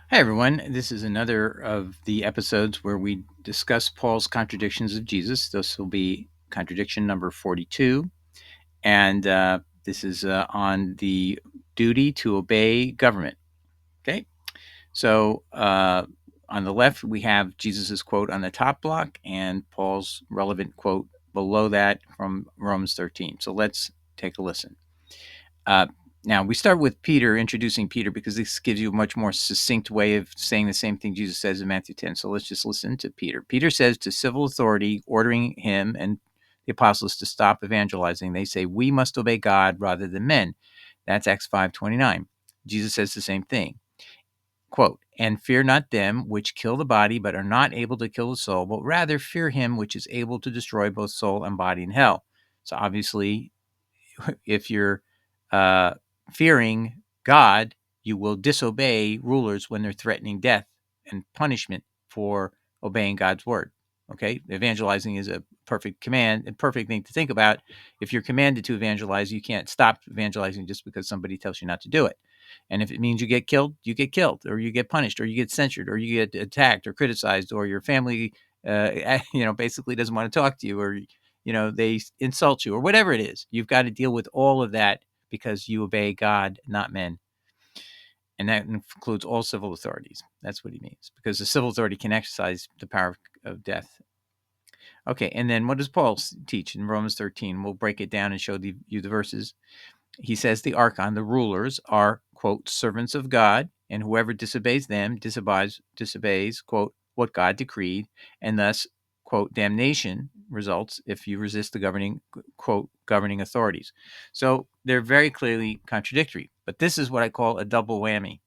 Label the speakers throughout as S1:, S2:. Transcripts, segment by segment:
S1: Hi, everyone. This is another of the episodes where we discuss Paul's contradictions of Jesus. This will be contradiction number 42. And this is on the duty to obey government. Okay. So on the left, we have Jesus's quote on the top block and Paul's relevant quote below that from Romans 13. So let's take a listen. Uh, Now, we start with Peter, introducing Peter, because this gives you a much more succinct way of saying the same thing Jesus says in Matthew 10. So let's just listen to Peter. Peter says to civil authority, ordering him and the apostles to stop evangelizing, they say, we must obey God rather than men. That's Acts 5:29. Jesus says the same thing. Quote, and fear not them which kill the body, but are not able to kill the soul, but rather fear him which is able to destroy both soul and body in hell. So obviously, if you're uh, fearing God, you will disobey rulers when they're threatening death and punishment for obeying God's word. Okay, evangelizing is a perfect command, a perfect thing to think about. If you're commanded to evangelize, you can't stop evangelizing just because somebody tells you not to do it. And if it means you get killed, or you get punished, or you get censured, or you get attacked, or criticized, or your family, basically doesn't want to talk to you, or they insult you or whatever it is. You've got to deal with all of that because you obey God, not men. And that includes all civil authorities. That's what he means, because the civil authority can exercise the power of death. Okay, and then what does Paul teach in Romans 13? We'll break it down and show you the verses. He says the archon, the rulers, are, quote, servants of God, and whoever disobeys them disobeys, quote, what God decreed, and thus, quote, damnation results if you resist the governing, quote, governing authorities. So they're very clearly contradictory. But this is what I call a double whammy,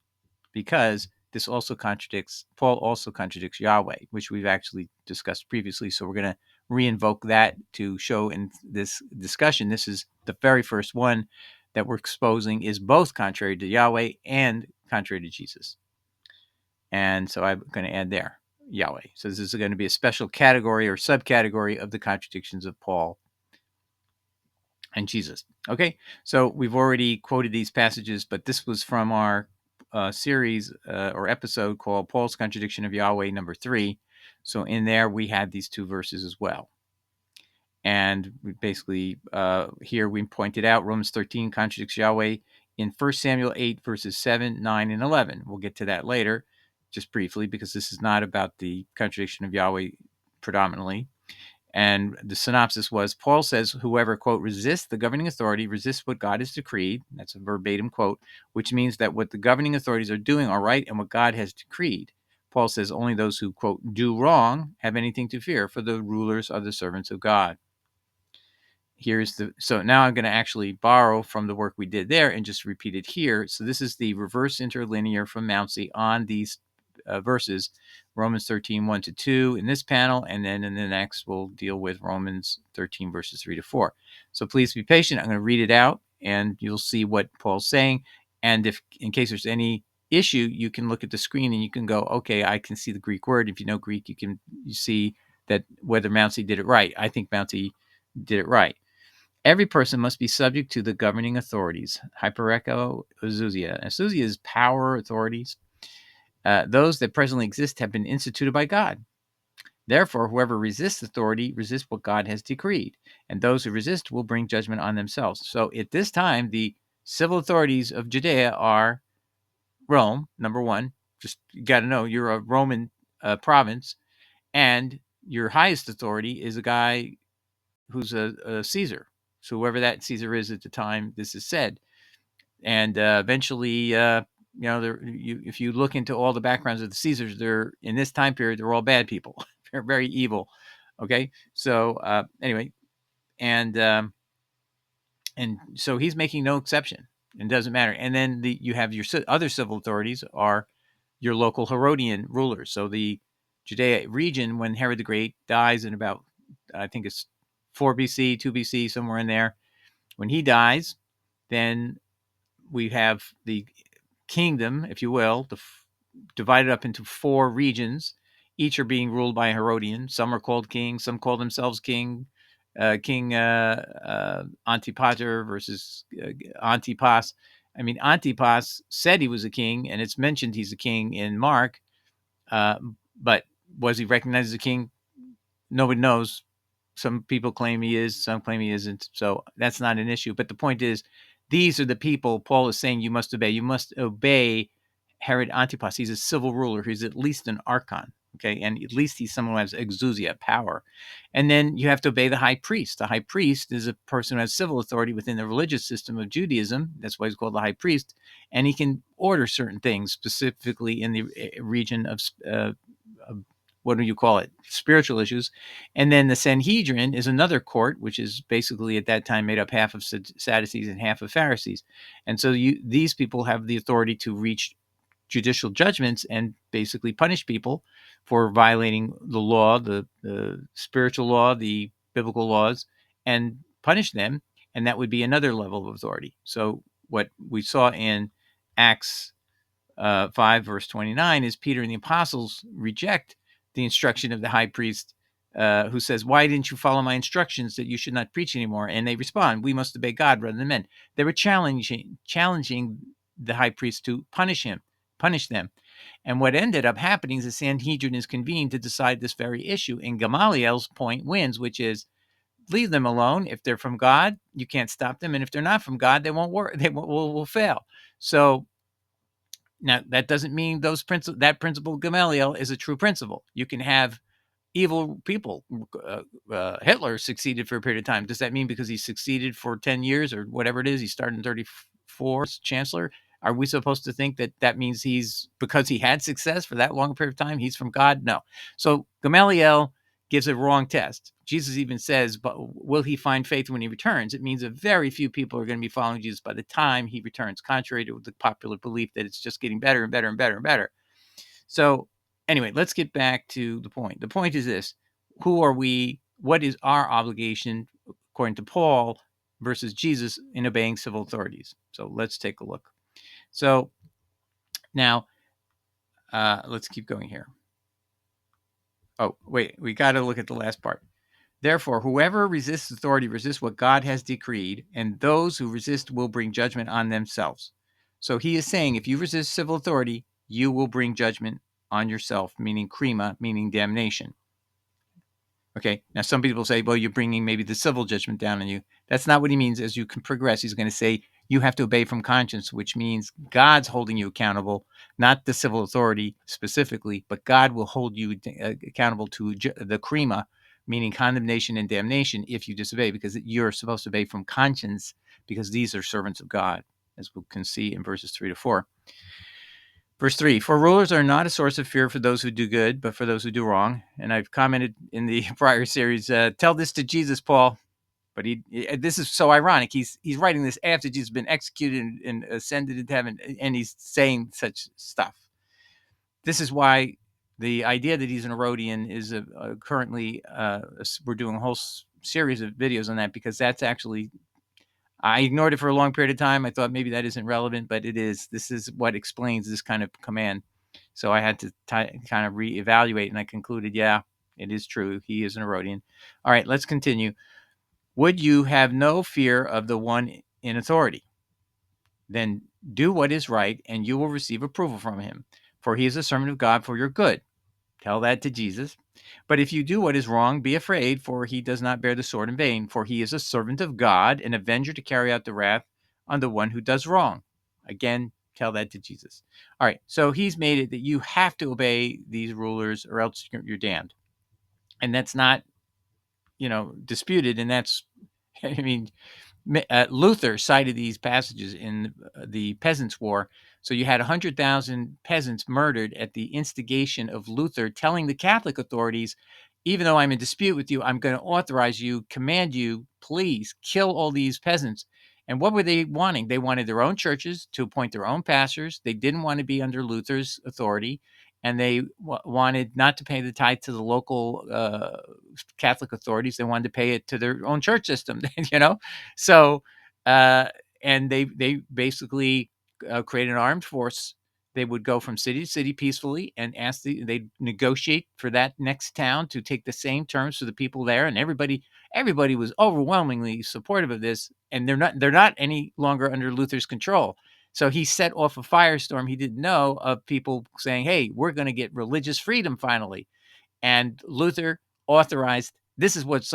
S1: because Paul also contradicts Yahweh, which we've actually discussed previously. So we're going to reinvoke that to show in this discussion. This is the very first one that we're exposing is both contrary to Yahweh and contrary to Jesus. And so I'm going to add there Yahweh. So this is going to be a special category or subcategory of the contradictions of Paul and Jesus. Okay, so we've already quoted these passages, but this was from our series or episode called Paul's Contradiction of Yahweh, number 3. So in there, we had these two verses as well. And we basically, here we pointed out Romans 13 contradicts Yahweh in 1 Samuel 8, verses 7, 9, and 11. We'll get to that later, just briefly, because this is not about the contradiction of Yahweh predominantly. And the synopsis was, Paul says, whoever, quote, resists the governing authority resists what God has decreed. That's a verbatim quote, which means that what the governing authorities are doing are right and what God has decreed. Paul says only those who, quote, do wrong have anything to fear, for the rulers are the servants of God. So now I'm going to actually borrow from the work we did there and just repeat it here. So this is the reverse interlinear from Mouncy on these verses, Romans 13, 1 to 2 in this panel, and then in the next we'll deal with Romans 13, verses 3 to 4. So please be patient. I'm going to read it out, and you'll see what Paul's saying. And if, in case there's any issue, you can look at the screen and you can go, okay, I can see the Greek word. If you know Greek, you see that whether Mouncy did it right. I think Mouncy did it right. Every person must be subject to the governing authorities. Hypereko, Uzuzia. Uzuzia is power authorities. Those that presently exist have been instituted by God. Therefore, whoever resists authority resists what God has decreed, and those who resist will bring judgment on themselves. So at this time, the civil authorities of Judea are Rome, number one. Just you got to know you're a Roman province, and your highest authority is a guy who's a Caesar. So whoever that Caesar is at the time this is said. And eventually, if you look into all the backgrounds of the Caesars, they're in this time period, they're all bad people. They're very evil. Okay, so anyway, and so he's making no exception. It doesn't matter. And then you have your other civil authorities are your local Herodian rulers. So the Judea region, when Herod the Great dies in about, I think it's 4 BC, 2 BC, somewhere in there, when he dies, then we have the kingdom, if you will, divided up into 4 regions. Each are being ruled by a Herodian. Some are called king. Some call themselves king. King Antipater versus Antipas. I mean, Antipas said he was a king, and it's mentioned he's a king in Mark, but was he recognized as a king? Nobody knows. Some people claim he is, some claim he isn't. So that's not an issue. But the point is, these are the people Paul is saying you must obey. You must obey Herod Antipas. He's a civil ruler. He's at least an archon. Okay. And at least he's someone who has exousia, power. And then you have to obey the high priest. The high priest is a person who has civil authority within the religious system of Judaism. That's why he's called the high priest. And he can order certain things, specifically in the region of what do you call it? Spiritual issues. And then the Sanhedrin is another court, which is basically at that time made up half of Sadducees and half of Pharisees. And so these people have the authority to reach judicial judgments and basically punish people for violating the law, the spiritual law, the biblical laws, and punish them. And that would be another level of authority. So what we saw in Acts 5, verse 29, is Peter and the apostles reject the instruction of the high priest, who says, "Why didn't you follow my instructions that you should not preach anymore?" And they respond, "We must obey God rather than men." They were challenging the high priest to punish them. And what ended up happening is the Sanhedrin is convened to decide this very issue. And Gamaliel's point wins, which is, leave them alone. If they're from God, you can't stop them. And if they're not from God, they won't work. They will fail. So now, that doesn't mean that principle of Gamaliel is a true principle. You can have evil people. Hitler succeeded for a period of time. Does that mean because he succeeded for 10 years or whatever it is, he started in 34 as chancellor? Are we supposed to think that means because he had success for that long period of time, he's from God? No. So Gamaliel gives a wrong test. Jesus even says, but will he find faith when he returns? It means a very few people are going to be following Jesus by the time he returns, contrary to the popular belief that it's just getting better and better and better and better. So anyway, let's get back to the point. The point is this: who are we? What is our obligation, according to Paul, versus Jesus in obeying civil authorities? So let's take a look. So now let's keep going here. Oh, wait, we got to look at the last part. Therefore, whoever resists authority resists what God has decreed, and those who resist will bring judgment on themselves. So he is saying, if you resist civil authority, you will bring judgment on yourself, meaning krima, meaning damnation. Okay, now some people say, well, you're bringing maybe the civil judgment down on you. That's not what he means. As you can progress, he's going to say you have to obey from conscience, which means God's holding you accountable, not the civil authority specifically, but God will hold you accountable to the krima, meaning condemnation and damnation, if you disobey, because you're supposed to obey from conscience, because these are servants of God, as we can see in verses 3 to 4. Verse 3, for rulers are not a source of fear for those who do good, but for those who do wrong. And I've commented in the prior series, tell this to Jesus, Paul. But this is so ironic. He's writing this after Jesus has been executed and ascended into heaven, and he's saying such stuff. This is why the idea that he's an Herodian is currently, we're doing a whole series of videos on that, because that's actually, I ignored it for a long period of time. I thought maybe that isn't relevant, but it is. This is what explains this kind of command. So I had to kind of reevaluate, and I concluded, yeah, it is true. He is an Herodian. All right, let's continue. Would you have no fear of the one in authority? Then do what is right, and you will receive approval from him. For he is a servant of God for your good. Tell that to Jesus. But if you do what is wrong, be afraid, for he does not bear the sword in vain. For he is a servant of God, an avenger to carry out the wrath on the one who does wrong. Again, tell that to Jesus. All right, so he's made it that you have to obey these rulers, or else you're damned. And that's not, disputed. And that's, I mean, Luther cited these passages in the Peasants' War. So you had 100,000 peasants murdered at the instigation of Luther, telling the Catholic authorities, even though I'm in dispute with you, I'm going to authorize you, command you, please kill all these peasants. And what were they wanting? They wanted their own churches to appoint their own pastors. They didn't want to be under Luther's authority. And they wanted not to pay the tithe to the local Catholic authorities. They wanted to pay it to their own church system, So, and they basically created an armed force. They would go from city to city peacefully and they'd negotiate for that next town to take the same terms for the people there. And everybody was overwhelmingly supportive of this. And they're not any longer under Luther's control. So he set off a firestorm he didn't know of people saying, hey, we're going to get religious freedom finally. And Luther authorized, this is what's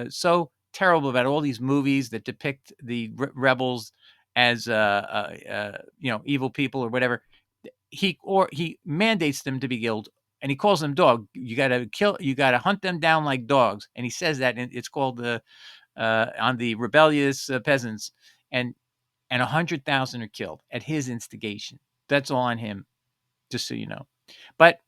S1: so terrible about all these movies that depict the rebels as evil people or whatever. He mandates them to be killed, and he calls them dog. You got to hunt them down like dogs. And he says that, and it's called on the rebellious peasants, and 100,000 are killed at his instigation. That's all on him, just so you know. But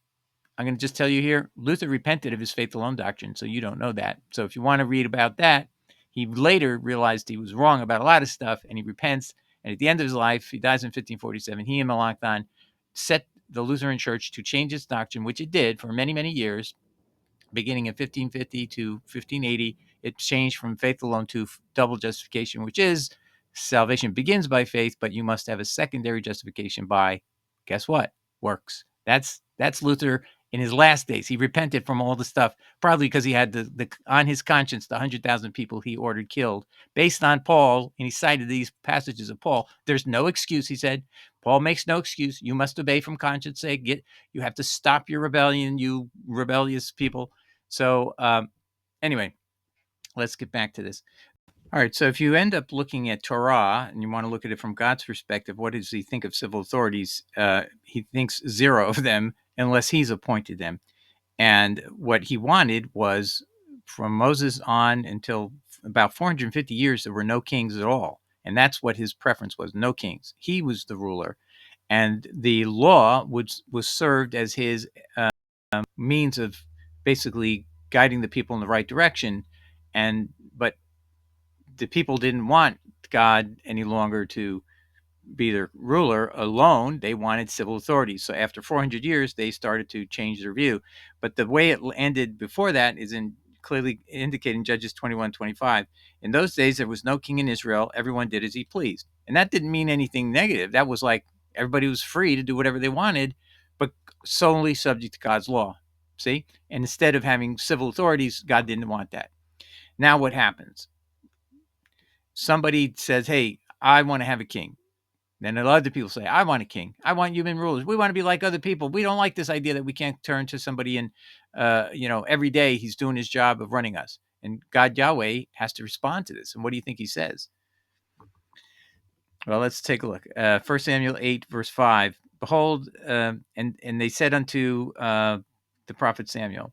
S1: I'm going to just tell you here, Luther repented of his faith alone doctrine, so you don't know that. So if you want to read about that, he later realized he was wrong about a lot of stuff, and he repents. And at the end of his life, he dies in 1547. He and Melanchthon set the Lutheran Church to change its doctrine, which it did for many, many years. Beginning in 1550 to 1580, it changed from faith alone to double justification, which is salvation begins by faith, but you must have a secondary justification by, guess what? Works. That's Luther in his last days. He repented from all the stuff, probably because he had the on his conscience the 100,000 people he ordered killed based on Paul, and he cited these passages of Paul. There's no excuse, he said. Paul makes no excuse. You must obey from conscience sake. You have to stop your rebellion, you rebellious people. So anyway, let's get back to this. All right, so if you end up looking at Torah and you want to look at it from God's perspective, what does he think of civil authorities? He thinks zero of them unless he's appointed them. And what he wanted was from Moses on until about 450 years, there were no kings at all. And that's what his preference was, no kings. He was the ruler. And the law was served as his means of basically guiding the people in the right direction. But the people didn't want God any longer to be their ruler alone. They wanted civil authorities. So after 400 years, they started to change their view. But the way it ended before that is clearly indicated in Judges 21:25. In those days, there was no king in Israel. Everyone did as he pleased. And that didn't mean anything negative. That was like everybody was free to do whatever they wanted, but solely subject to God's law. See? And instead of having civil authorities, God didn't want that. Now what happens? Somebody says, hey, I want to have a king. Then other people say, I want a king. I want human rulers. We want to be like other people. We don't like this idea that we can't turn to somebody and, every day he's doing his job of running us. And God, Yahweh, has to respond to this. And what do you think he says? Well, let's take a look. 1 Samuel 8, verse 5. Behold, and they said unto the prophet Samuel,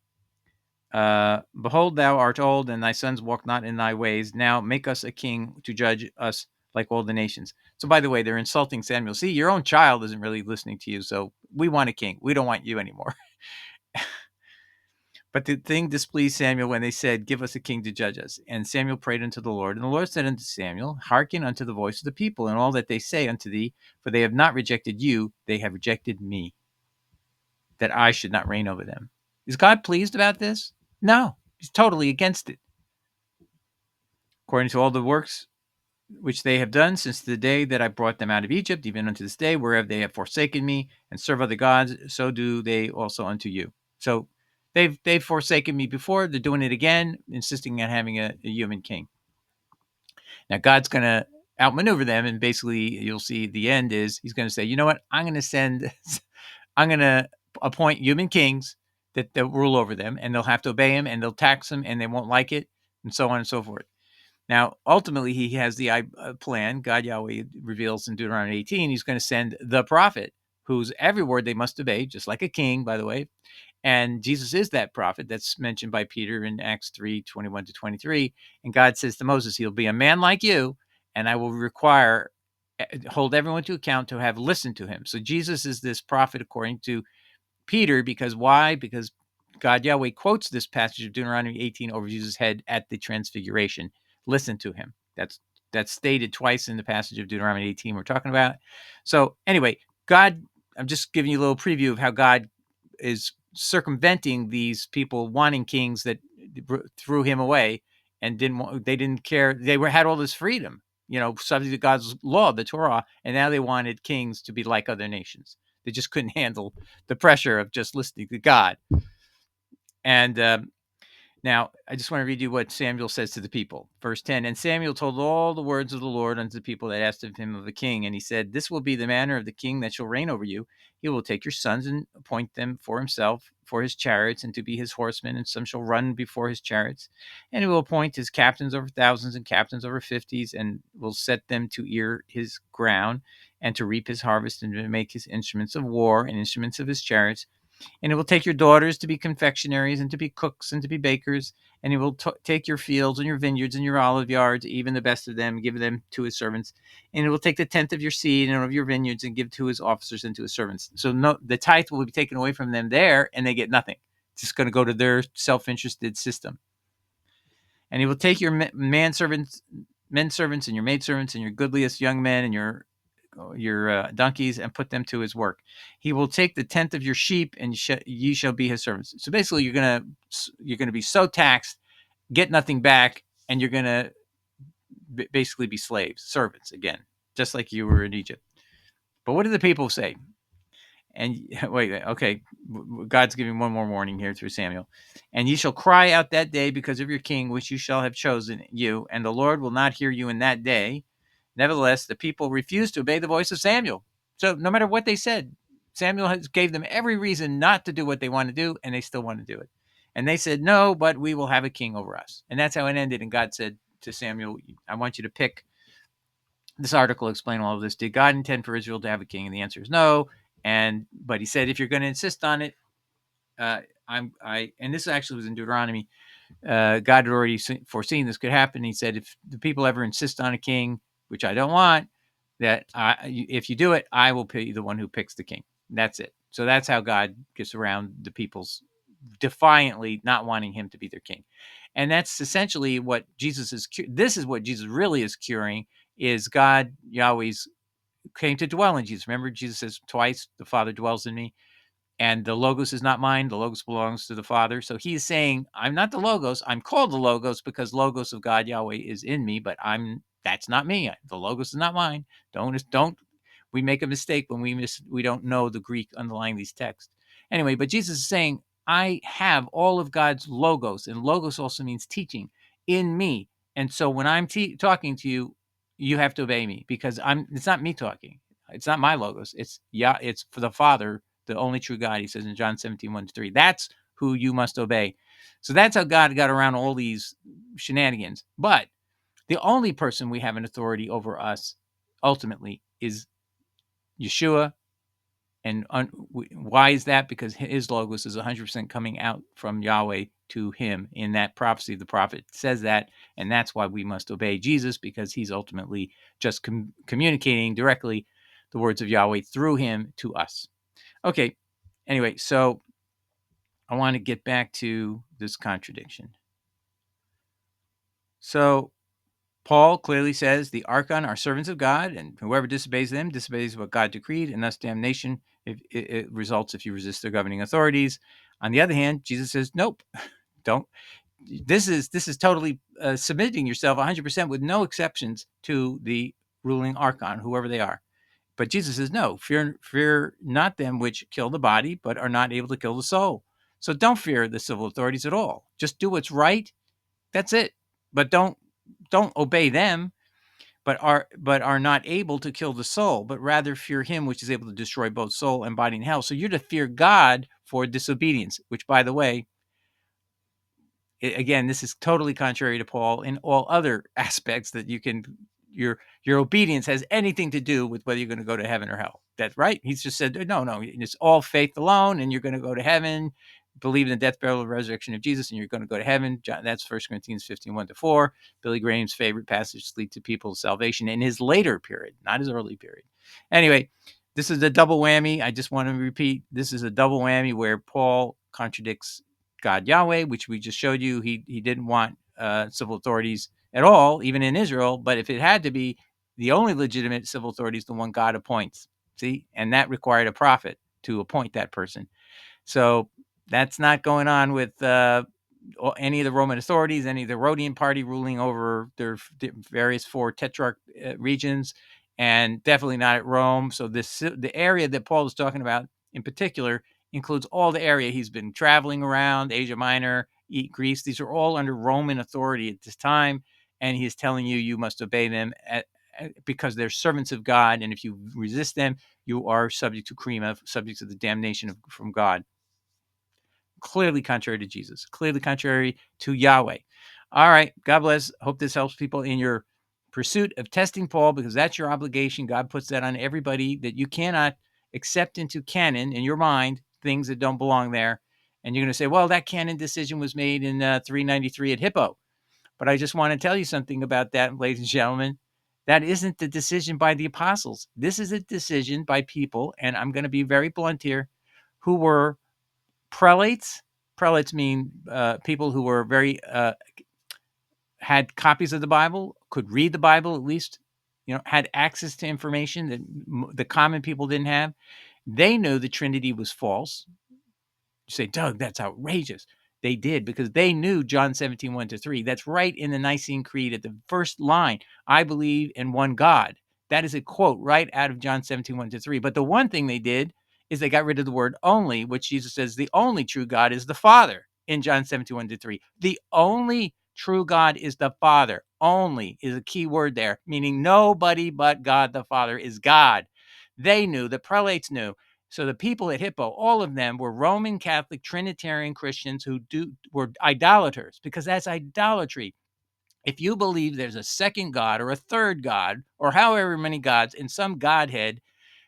S1: behold, thou art old, and thy sons walk not in thy ways. Now make us a king to judge us like all the nations. So, by the way, they're insulting Samuel. See, your own child isn't really listening to you, so we want a king. We don't want you anymore. But the thing displeased Samuel when they said, give us a king to judge us. And Samuel prayed unto the Lord. And the Lord said unto Samuel, hearken unto the voice of the people and all that they say unto thee, for they have not rejected you, they have rejected me, that I should not reign over them. Is God pleased about this? No, he's totally against it. According to all the works which they have done since the day that I brought them out of Egypt, even unto this day, wherever they have forsaken me and serve other gods, so do they also unto you. So they've forsaken me before. They're doing it again, insisting on having a human king. Now God's going to outmaneuver them, and basically you'll see the end is he's going to say, you know what? I'm going to appoint human kings that rule over them, and they'll have to obey him, and they'll tax them, and they won't like it, and so on and so forth. Now, ultimately, he has the plan. God, Yahweh, reveals in Deuteronomy 18, he's going to send the prophet, whose every word they must obey, just like a king, by the way. And Jesus is that prophet that's mentioned by Peter in Acts 3:21-23. And God says to Moses, he'll be a man like you, and I will hold everyone to account to have listened to him. So Jesus is this prophet according to Peter, because why? Because God, Yahweh, quotes this passage of Deuteronomy 18 over Jesus' head at the transfiguration. Listen to him. That's stated twice in the passage of Deuteronomy 18 we're talking about. So anyway, God, I'm just giving you a little preview of how God is circumventing these people wanting kings that threw him away and they didn't care. They had all this freedom, subject to God's law, the Torah, and now they wanted kings to be like other nations. They just couldn't handle the pressure of just listening to God. And Now, I just want to read you what Samuel says to the people. Verse 10, and Samuel told all the words of the Lord unto the people that asked of him of a king. And he said, this will be the manner of the king that shall reign over you. He will take your sons and appoint them for himself, for his chariots, and to be his horsemen, and some shall run before his chariots. And he will appoint his captains over thousands and captains over fifties, and will set them to ear his ground, and to reap his harvest, and to make his instruments of war and instruments of his chariots. And it will take your daughters to be confectionaries and to be cooks and to be bakers. And he will take your fields and your vineyards and your olive yards, even the best of them, give them to his servants. And it will take the tenth of your seed and of your vineyards and give to his officers and to his servants. So no, the tithe will be taken away from them there, and they get nothing. It's just going to go to their self-interested system. And he will take your men servants and your maidservants and your goodliest young men and your donkeys, and put them to his work. He will take the tenth of your sheep, and ye shall be his servants. So basically, you're gonna be so taxed, get nothing back, and you're gonna basically be slaves, servants again, just like you were in Egypt. But what do the people say? And wait, okay, God's giving one more warning here through Samuel. And ye shall cry out that day because of your king, which you shall have chosen you, and the Lord will not hear you in that day. Nevertheless, the people refused to obey the voice of Samuel. So no matter what they said, Samuel gave them every reason not to do what they want to do, and they still want to do it. And they said, no, but we will have a king over us. And that's how it ended. And God said to Samuel, I want you to pick. This article explains all of this. Did God intend for Israel to have a king? And the answer is no. But he said, if you're going to insist on it, and this actually was in Deuteronomy. God had already foreseen this could happen. He said, if the people ever insist on a king, which I don't want, that if you do it, I will be the one who picks the king. That's it. So that's how God gets around the people's defiantly not wanting him to be their king. And that's essentially what Jesus is. This is what Jesus really is curing, is God, Yahweh's, came to dwell in Jesus. Remember, Jesus says twice, the Father dwells in me. And the Logos is not mine. The Logos belongs to the Father. So he's saying, I'm not the Logos. I'm called the Logos because Logos of God, Yahweh, is in me, but that's not me. The Logos is not mine. Don't we make a mistake when we don't know the Greek underlying these texts. Anyway, but Jesus is saying, I have all of God's Logos, and Logos also means teaching, in me. And so when I'm talking to you, you have to obey me because it's not me talking. It's not my Logos. It's for the Father, the only true God, he says in John 17:1-3. That's who you must obey. So that's how God got around all these shenanigans. But the only person we have an authority over us ultimately is Yeshua. And why is that? Because his Logos is 100% coming out from Yahweh to him in that prophecy. The prophet says that, and that's why we must obey Jesus, because he's ultimately just communicating directly the words of Yahweh through him to us. Okay, anyway, so I want to get back to this contradiction. So Paul clearly says the archon are servants of God, and whoever disobeys them disobeys what God decreed, and thus damnation it results if you resist their governing authorities. On the other hand, Jesus says, nope, don't. This is totally submitting yourself 100% with no exceptions to the ruling archon, whoever they are. But Jesus says, no, fear not them which kill the body, but are not able to kill the soul. So don't fear the civil authorities at all. Just do what's right. That's it. But don't obey them, but are not able to kill the soul, but rather fear him which is able to destroy both soul and body in hell. So you're to fear God for disobedience, which, by the way, again, this is totally contrary to Paul in all other aspects that you can. Your obedience has anything to do with whether you're going to go to heaven or hell. That's right. He's just said, no, it's all faith alone, and you're going to go to heaven. Believe in the death, burial, and resurrection of Jesus, and you're going to go to heaven. That's 1 Corinthians 15:1-4. Billy Graham's favorite passage to lead to people's salvation in his later period, not his early period. Anyway, this is a double whammy. I just want to repeat, this is a double whammy where Paul contradicts God Yahweh, which we just showed you. He didn't want civil authorities at all, even in Israel. But if it had to be, the only legitimate civil authority is the one God appoints. See, and that required a prophet to appoint that person. So that's not going on with any of the Roman authorities, any of the Rhodian party ruling over their various four tetrarch regions, and definitely not at Rome. So the area that Paul is talking about in particular includes all the area he's been traveling around, Asia Minor, Greece. These are all under Roman authority at this time, and he is telling you you must obey them because they're servants of God, and if you resist them, you are subject to krima, subject to the damnation from God. Clearly contrary to Jesus, clearly contrary to Yahweh. All right, God bless. Hope this helps people in your pursuit of testing Paul, because that's your obligation. God puts that on everybody, that you cannot accept into canon in your mind things that don't belong there. And you're going to say, well, that canon decision was made in 393 at Hippo. But I just want to tell you something about that, ladies and gentlemen. That isn't the decision by the apostles. This is a decision by people, and I'm going to be very blunt here, who were prelates. Prelates mean people who were very had copies of the Bible, could read the Bible at least, had access to information that the common people didn't have. They knew the Trinity was false. You say, Doug, that's outrageous. They did, because they knew John 17, 1-3. That's right in the Nicene Creed at the first line. I believe in one God. That is a quote right out of John 17, 1-3. But the one thing they did is they got rid of the word only, which Jesus says the only true God is the Father in John 17, 1-3. The only true God is the Father. Only is a key word there, meaning nobody but God the Father is God. They knew, the prelates knew. So the people at Hippo, all of them were Roman Catholic Trinitarian Christians who were idolaters, because that's idolatry. If you believe there's a second God or a third God or however many gods in some Godhead,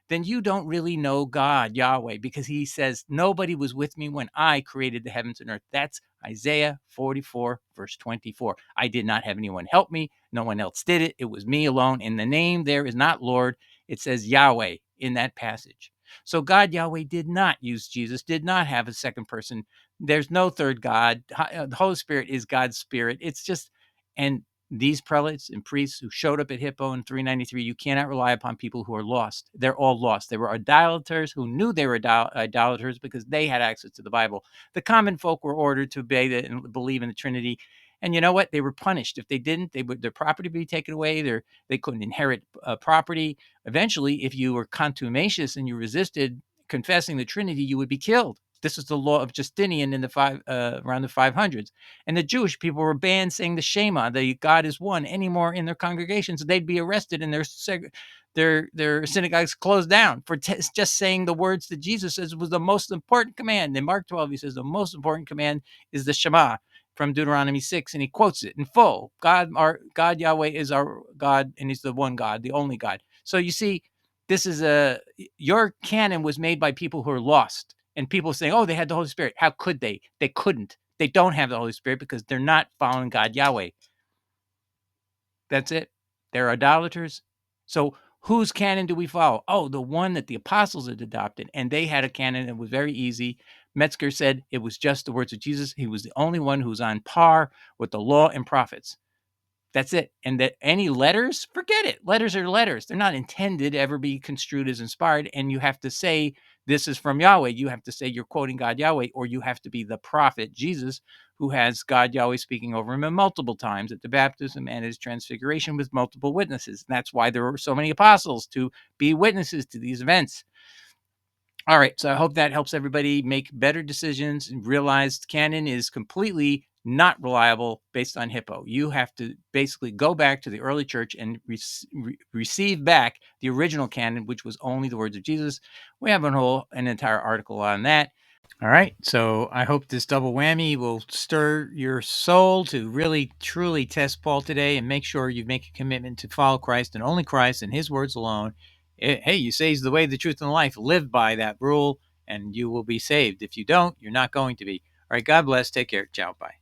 S1: then you don't really know God, Yahweh, because he says, nobody was with me when I created the heavens and earth. That's Isaiah 44, verse 24. I did not have anyone help me. No one else did it. It was me alone. And the name there is not Lord. It says Yahweh in that passage. So God, Yahweh, did not use Jesus, did not have a second person. There's no third God. The Holy Spirit is God's spirit. It's just, and these prelates and priests who showed up at Hippo in 393, you cannot rely upon people who are lost. They're all lost. They were idolaters who knew they were idolaters because they had access to the Bible. The common folk were ordered to obey and believe in the Trinity. And you know what? They were punished. If they didn't, their property would be taken away. They couldn't inherit property. Eventually, if you were contumacious and you resisted confessing the Trinity, you would be killed. This is the law of Justinian in the around the 500s. And the Jewish people were banned saying the Shema, the God is one, anymore in their congregations. They'd be arrested and their synagogues closed down for just saying the words that Jesus says was the most important command. In Mark 12, he says the most important command is the Shema from Deuteronomy 6, and he quotes it in full. God Yahweh is our God, and he's the one God, the only God. So you see, this is your canon was made by people who are lost. And people saying, oh, they had the Holy Spirit. How could they? They couldn't. They don't have the Holy Spirit because they're not following God, Yahweh. That's it. They're idolaters. So whose canon do we follow? Oh, the one that the apostles had adopted. And they had a canon that was very easy. Metzger said it was just the words of Jesus. He was the only one who was on par with the law and prophets. That's it. And that any letters, forget it. Letters are letters. They're not intended to ever be construed as inspired. And you have to say, this is from Yahweh. You have to say you're quoting God Yahweh, or you have to be the prophet Jesus, who has God Yahweh speaking over him multiple times at the baptism and his transfiguration with multiple witnesses. And that's why there were so many apostles, to be witnesses to these events. All right, so I hope that helps everybody make better decisions and realize canon is completely not reliable based on Hippo. You have to basically go back to the early church and receive back the original canon, which was only the words of Jesus. We have an entire article on that. All right, so I hope this double whammy will stir your soul to really, truly test Paul today and make sure you make a commitment to follow Christ and only Christ and his words alone. Hey, you say he's the way, the truth, and the life. Live by that rule, and you will be saved. If you don't, you're not going to be. All right, God bless. Take care. Ciao. Bye.